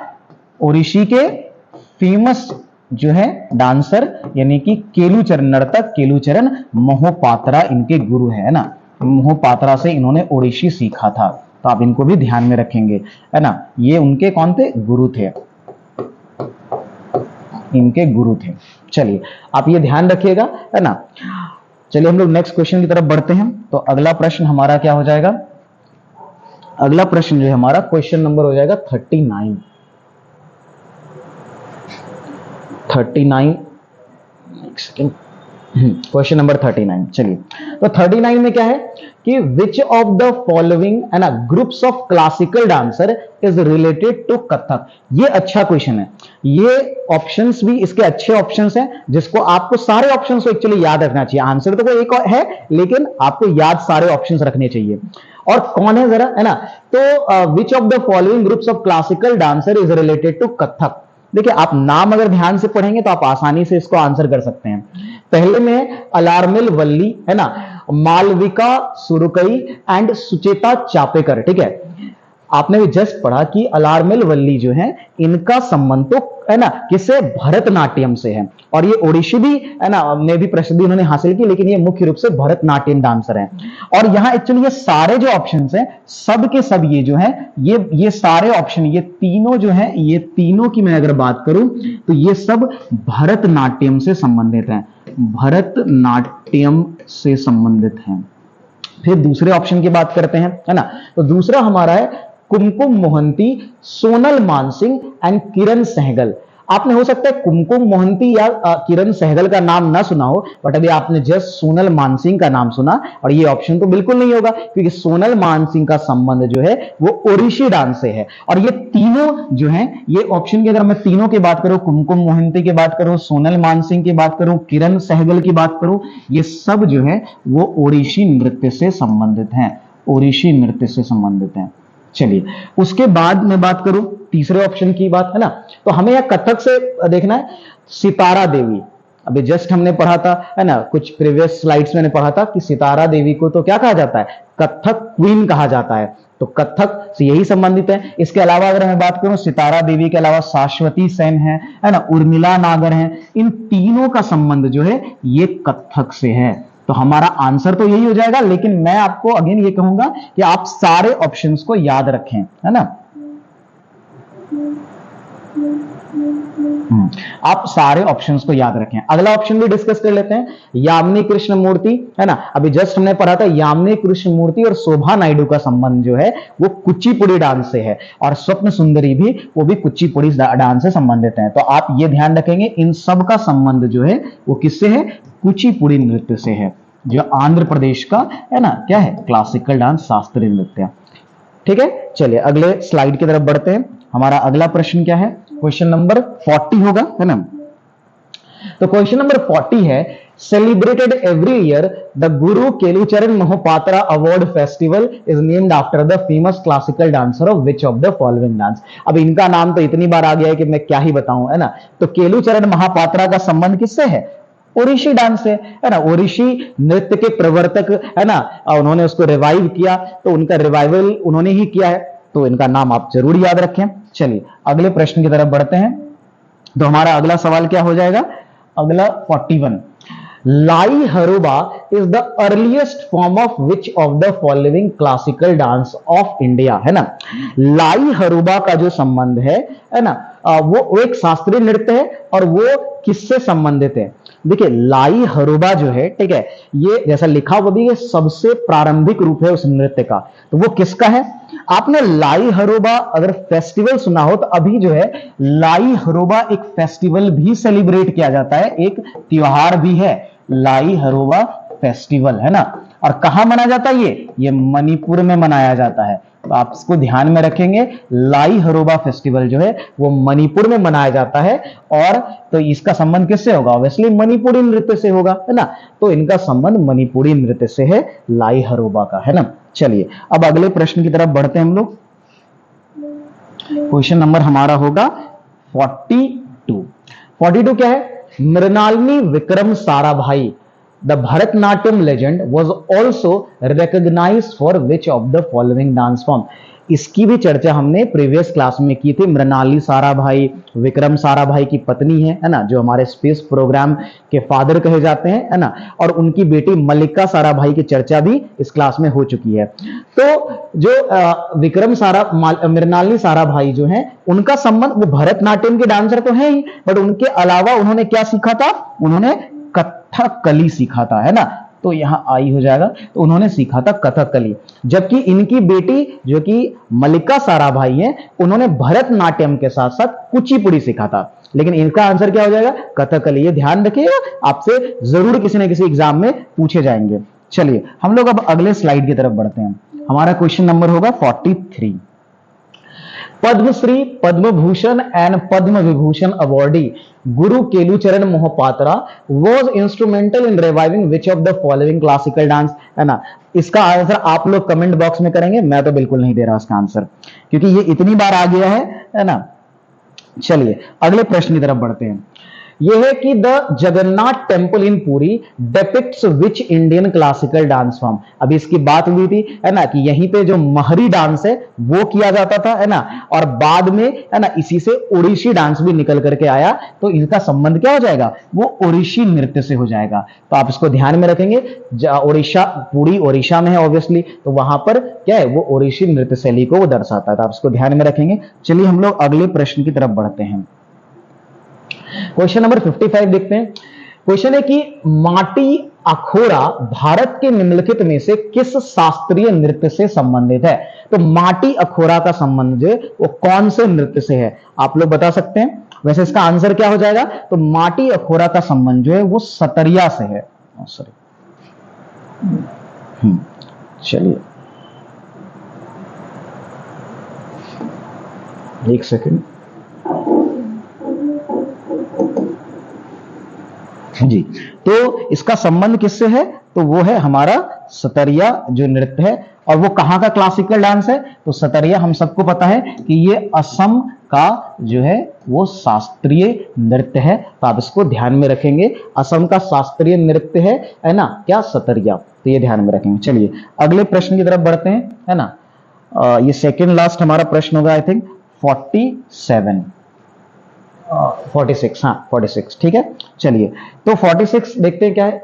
ओडिशी के फेमस जो है डांसर यानी कि केलुचरण नर्तक केलुचरण मोहपात्रा इनके गुरु है ना। मोहपात्रा से इन्होंने ओडिशी सीखा था, तो आप इनको भी ध्यान में रखेंगे, है ना। ये उनके कौन थे? गुरु थे, इनके गुरु थे। चलिए आप ये ध्यान रखिएगा, है ना। चलिए हम लोग नेक्स्ट क्वेश्चन की तरफ बढ़ते हैं। तो अगला प्रश्न हमारा क्या हो जाएगा? अगला प्रश्न जो है हमारा क्वेश्चन नंबर हो जाएगा 39। 39 क्वेश्चन नंबर 39। चलिए, तो 39 में क्या है कि विच ऑफ द फॉलोइंग, है ना, groups of classical dancer is related to Kathak. ये अच्छा क्वेश्चन है। ये ऑप्शंस भी इसके अच्छे ऑप्शंस हैं, जिसको आपको सारे ऑप्शंस को एक्चुअली याद रखना चाहिए। आंसर तो कोई एक है, लेकिन आपको याद सारे ऑप्शंस रखने चाहिए। और कौन है जरा, है ना। तो which of the following groups of classical dancer is related to Kathak. देखिए, आप नाम अगर ध्यान से पढ़ेंगे तो आप आसानी से इसको आंसर कर सकते हैं। पहले में अलारमेल वल्ली, है ना, मालविका सुरकई एंड सुचेता चापेकर। ठीक है, आपने भी जस्ट पढ़ा कि अलारमेल वल्ली जो है इनका संबंध तो, है ना, किससे? भरतनाट्यम से है। और ये ओडिशी भी, है ना, में भी प्रसिद्धि उन्होंने हासिल की, लेकिन ये मुख्य रूप से भरतनाट्यम डांसर हैं। और यहां एक्चुअली ये सारे जो ऑप्शंस हैं, सब के सब ये जो है, ये सारे ऑप्शन, ये तीनों जो है, ये तीनों की मैं अगर बात करूं तो ये सब भरतनाट्यम से संबंधित हैं, भरतनाट्यम से संबंधित हैं। फिर दूसरे ऑप्शन की बात करते हैं, है ना। तो दूसरा हमारा है कुमकुम मोहंती, सोनल मानसिंह एंड किरण सहगल। आपने हो सकता है कुमकुम मोहंती या किरण सहगल का नाम ना सुना हो, बट अभी आपने जस्ट सोनल मानसिंह का नाम सुना, और ये ऑप्शन तो बिल्कुल नहीं होगा, क्योंकि सोनल मानसिंह का संबंध जो है वो ओडिशी डांस से है। और ये तीनों जो है, ये ऑप्शन की अगर मैं तीनों की बात करूं, कुमकुम मोहंती की बात करूं, सोनल मानसिंह की बात करूं, किरण सहगल की बात करूं, ये सब जो है वो ओडिशी नृत्य से संबंधित हैं, ओडिशी नृत्य से संबंधित हैं। चलिए, उसके बाद मैं बात करूं तीसरे ऑप्शन की बात, है ना। तो हमें यह कथक से देखना है सितारा देवी। अभी जस्ट हमने पढ़ा था, है ना, कुछ प्रीवियस स्लाइड्स में पढ़ा था कि सितारा देवी को तो क्या कहा जाता है? कथक क्वीन कहा जाता है। तो कथक से यही संबंधित है। इसके अलावा अगर मैं बात करूं, सितारा देवी के अलावा शाश्वती सेन है ना, उर्मिला नागर है, इन तीनों का संबंध जो है ये कथक से है। तो हमारा आंसर तो यही हो जाएगा, लेकिन मैं आपको अगेन ये कहूंगा कि आप सारे ऑप्शंस को याद रखें, है ना। आप सारे ऑप्शंस को याद रखें। अगला ऑप्शन भी डिस्कस कर लेते हैं, यामिनी कृष्ण मूर्ति, है ना। अभी जस्ट हमने पढ़ा था यामिनी कृष्ण मूर्ति और शोभा नायडू का संबंध जो है वो कुचिपुड़ी डांस से है, और स्वप्न सुंदरी भी, वो भी कुचिपुड़ी डांस से संबंधित है। तो आप ये ध्यान रखेंगे, इन सब का संबंध जो है वो किससे है? कुचिपुड़ी नृत्य से है, जो आंध्र प्रदेश का, है ना, क्या है? क्लासिकल डांस, शास्त्रीय नृत्य। ठीक है, चलिए अगले स्लाइड की तरफ बढ़ते हैं। हमारा अगला प्रश्न क्या है? क्वेश्चन नंबर 40 होगा, है ना। तो क्वेश्चन नंबर 40 है, celebrated every year the Guru Kelucharan Mohapatra award festival is named after the famous classical dancer of which of the following dance. अब इनका नाम तो इतनी बार आ गया है कि मैं क्या ही बताऊं, है ना। तो केलुचरण महापात्रा का संबंध किससे है? ओडिशी डांस है ना। ओडिशी नृत्य के प्रवर्तक है ना, उन्होंने उसको रिवाइव किया, तो उनका रिवाइवल उन्होंने ही किया है, तो इनका नाम आप जरूर याद रखें। चलिए अगले प्रश्न की तरफ बढ़ते हैं। तो हमारा अगला सवाल क्या हो जाएगा, अगला 41, लाई हरोबा is the earliest form of which of the following classical dance of India, है ना। लाई हरोबा का जो संबंध है ना, वो एक शास्त्रीय नृत्य है और वो किससे संबंधित है। देखिए लाई हरोबा जो है, ठीक है, ये जैसा लिखा हुआ भी, ये सबसे प्रारंभिक रूप है उस नृत्य का, तो वो किसका है। आपने लाई हरोबा अगर फेस्टिवल सुना हो, तो अभी जो है लाई हरोबा एक फेस्टिवल भी सेलिब्रेट किया जाता है, एक त्योहार भी है, लाई हरोबा फेस्टिवल, है ना। और कहां मनाया जाता है ये मणिपुर में मनाया जाता है, तो आप इसको ध्यान में रखेंगे। लाई हरोबा फेस्टिवल जो है वो मणिपुर में मनाया जाता है, और तो इसका संबंध किससे होगा, ऑब्वियसली मणिपुरी नृत्य से होगा, है ना। तो इनका संबंध मणिपुरी नृत्य से है, लाई हरोबा का, है ना। चलिए अब अगले प्रश्न की तरफ बढ़ते हैं हम लोग। क्वेश्चन नंबर हमारा होगा 42। 42 क्या है, Mrinalini Vikram Sarabhai the Bharatanatyam legend was also recognised for which of the following dance form. इसकी भी चर्चा हमने प्रीवियस क्लास में की थी। मृणाली साराभाई विक्रम साराभाई की पत्नी है ना, जो हमारे स्पेस प्रोग्राम के फादर कहे जाते हैं, है ना, और उनकी बेटी मल्लिका साराभाई की चर्चा भी इस क्लास में हो चुकी है। तो जो विक्रम मृणालिनी साराभाई जो है, उनका संबंध, वो भरतनाट्यम के डांसर तो है ही, बट उनके अलावा उन्होंने क्या सीखा था, उन्होंने कथकली सीखा था, है ना। तो यहां आई हो जाएगा, तो उन्होंने सीखा था कथकली। जबकि इनकी बेटी जो कि मल्लिका साराभाई है, उन्होंने भरतनाट्यम के साथ साथ कुचिपुड़ी सीखा था। लेकिन इनका आंसर क्या हो जाएगा, कथकली। ये ध्यान रखिएगा, आपसे जरूर किसी न किसी एग्जाम में पूछे जाएंगे। चलिए हम लोग अब अगले स्लाइड की तरफ बढ़ते हैं। हमारा क्वेश्चन नंबर होगा 43। Padmashri, Padma Bhushan and Padma Vibhushan awardee Guru Kelucharan Mohapatra was instrumental in reviving which of the following classical dance, है ना। इसका आंसर आप लोग कमेंट बॉक्स में करेंगे, मैं तो बिल्कुल नहीं दे रहा इसका आंसर, क्योंकि ये इतनी बार आ गया है ना। चलिए अगले प्रश्न की तरफ बढ़ते हैं। यह है कि the Jagannath temple in Puri depicts which Indian classical dance form. अभी इसकी बात हुई थी, है ना, कि यहीं पे जो महरी डांस है वो किया जाता था, है ना, और बाद में, है ना, इसी से ओडिशी डांस भी निकल करके आया, तो इनका संबंध क्या हो जाएगा, वो ओडिशी नृत्य से हो जाएगा। तो आप इसको ध्यान में रखेंगे। ओडिशा, पुरी ओडिशा में है ऑब्वियसली, तो वहां पर क्या है, वो ओडिशी नृत्य शैली को वो दर्शाता है, तो आप इसको ध्यान में रखेंगे। चलिए हम लोग अगले प्रश्न की तरफ बढ़ते हैं। क्वेश्चन नंबर 55 देखते हैं। क्वेश्चन है कि माटी अखोरा भारत के निम्नलिखित में से किस शास्त्रीय नृत्य से संबंधित है। तो माटी अखोरा का संबंध जो है वो कौन से नृत्य से है, आप लोग बता सकते हैं। वैसे इसका आंसर क्या हो जाएगा, तो माटी अखोरा का संबंध जो है वो सतरिया से है। सॉरी, चलिए एक सेकंड जी। तो इसका संबंध किससे है, तो वो है हमारा सतरिया जो नृत्य है, और वो कहां का क्लासिकल डांस है, तो सतरिया हम सबको पता है कि ये असम का जो है वो शास्त्रीय नृत्य है, तो आप इसको ध्यान में रखेंगे। असम का शास्त्रीय नृत्य है ना, क्या, सतरिया, तो ये ध्यान में रखेंगे। चलिए अगले प्रश्न की तरफ बढ़ते हैं, है ना। ये सेकेंड लास्ट हमारा प्रश्न होगा, आई थिंक 47 46, हाँ 46, ठीक है। चलिए तो 46 देखते हैं क्या है,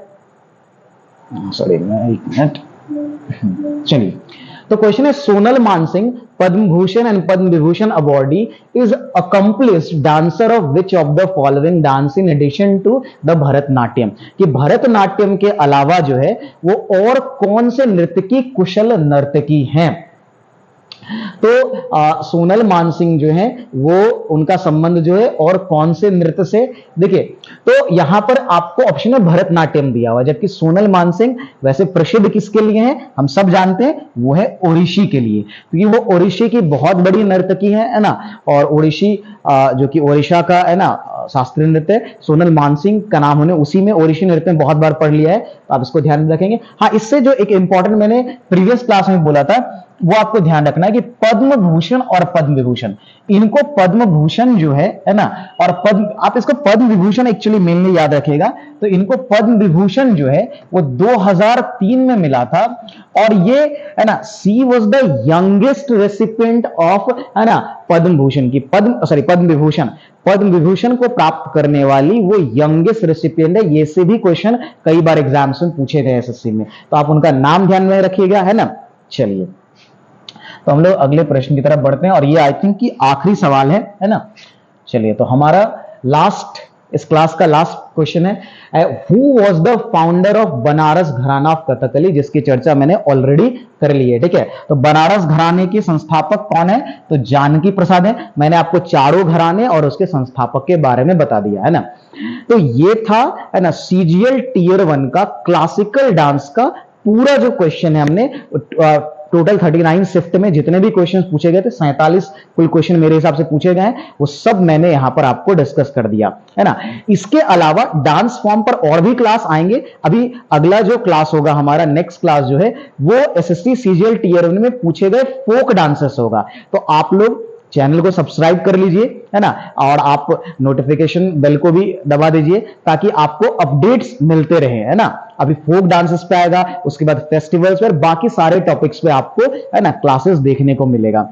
सॉरी एक मिनट। चलिए तो क्वेश्चन है, Sonal Mansingh Padma Bhushan and Padma Vibhushan awardee is accomplished dancer of which of the following dance in addition to the Bharatanatyam. कि भरतनाट्यम के अलावा जो है वो और कौन से नृत्य की कुशल नर्तकी हैं। तो सोनल मानसिंह जो है वो, उनका संबंध जो है और कौन से नृत्य से, देखिए तो यहां पर आपको ऑप्शन में भरतनाट्यम दिया हुआ, जबकि सोनल मानसिंह वैसे प्रसिद्ध किसके लिए हैं, हम सब जानते हैं, वो है ओडिशी के लिए, क्योंकि वो ओडिशी की बहुत बड़ी नर्तकी है ना। और ओडिशी जो कि ओडिशा का है ना शास्त्रीय नृत्य, सोनल मानसिंह का नाम उन्हें उसी में ओडिशी नृत्य में बहुत बार पढ़ लिया है, तो आप इसको ध्यान में रखेंगे। हाँ, इससे जो एक इंपॉर्टेंट मैंने प्रीवियस क्लास में बोला था वो आपको ध्यान रखना है कि पद्म भूषण और पद्म विभूषण, इनको पद्म भूषण जो है ना, और पद्म, आप इसको पद्म विभूषण एक्चुअली मेनली याद रखिएगा, तो इनको पद्म विभूषण जो है वो 2003 में मिला था। और ये है ना, she was the youngest recipient of, है ना, पद्म भूषण की, पद्म विभूषण को प्राप्त करने वाली वो यंगेस्ट रेसिपिएंट है। ये से भी क्वेश्चन कई बार एग्जाम्स में पूछे गए एसएससी में, तो आप उनका नाम ध्यान में रखिएगा, है ना। चलिए, तो हम लोग अगले प्रश्न की तरफ बढ़ते हैं, और ये आई थिंक कि आखिरी सवाल है ना। चलिए, तो हमारा लास्ट, इस क्लास का लास्ट क्वेश्चन है, who was the founder of Banaras घराना ऑफ कथकली, जिसकी चर्चा मैंने ऑलरेडी कर ली है, ठीक है। तो बनारस घराने के संस्थापक कौन है, तो जानकी प्रसाद है। मैंने आपको चारों घराने और उसके संस्थापक के बारे में बता दिया, है ना। तो ये था, है ना, सीजीएल टियर 1 का क्लासिकल डांस का पूरा जो क्वेश्चन है। हमने टोटल 39 शिफ्ट में जितने भी क्वेश्चंस पूछे गए थे, 47 कुल क्वेश्चन मेरे हिसाब से पूछे गए हैं, वो सब मैंने यहां पर आपको डिस्कस कर दिया, है ना। इसके अलावा डांस फॉर्म पर और भी क्लास आएंगे। अभी अगला जो क्लास होगा हमारा, नेक्स्ट क्लास जो है, वो एसएससी सीजीएल टियर 1 में पूछे गए फोक डांसेस होगा। तो आप लोग चैनल को सब्सक्राइब कर लीजिए, है ना, और आप नोटिफिकेशन बेल को भी दबा दीजिए ताकि आपको अपडेट्स मिलते रहे, है ना। अभी फोक डांसेस पे आएगा, उसके बाद फेस्टिवल्स पर, बाकी सारे टॉपिक्स पे आपको, है ना, क्लासेस देखने को मिलेगा।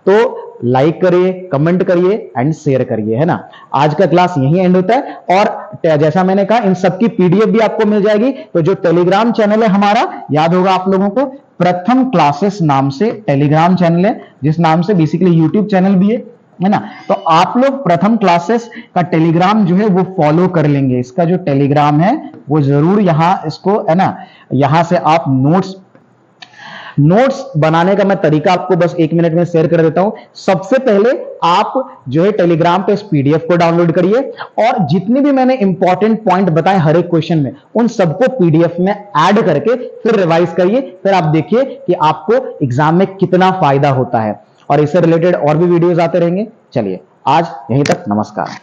तो लाइक करिए, कमेंट करिए एंड शेयर करिए, है ना। आज का क्लास यहीं एंड होता है, और जैसा मैंने कहा, इन सबकी पीडीएफ भी आपको मिल जाएगी। तो जो टेलीग्राम चैनल है हमारा, याद होगा आप लोगों को, प्रथम क्लासेस नाम से टेलीग्राम चैनल है, जिस नाम से बेसिकली यूट्यूब चैनल भी है ना। तो आप लोग प्रथम क्लासेस का टेलीग्राम जो है वो फॉलो कर लेंगे। इसका जो टेलीग्राम है वो जरूर यहां, इसको, है ना, यहां से आप नोट्स बनाने का मैं तरीका आपको बस 1 मिनट में शेयर कर देता हूं। सबसे पहले आप जो है टेलीग्राम पे इस पीडीएफ को डाउनलोड करिए, और जितने भी मैंने इंपॉर्टेंट पॉइंट बताए हर एक क्वेश्चन में, उन सबको पीडीएफ में ऐड करके फिर रिवाइज करिए। फिर आप देखिए कि आपको एग्जाम में कितना फायदा होता है, और इससे रिलेटेड और भी वीडियोस आते रहेंगे। चलिए, आज यहीं तक, नमस्कार।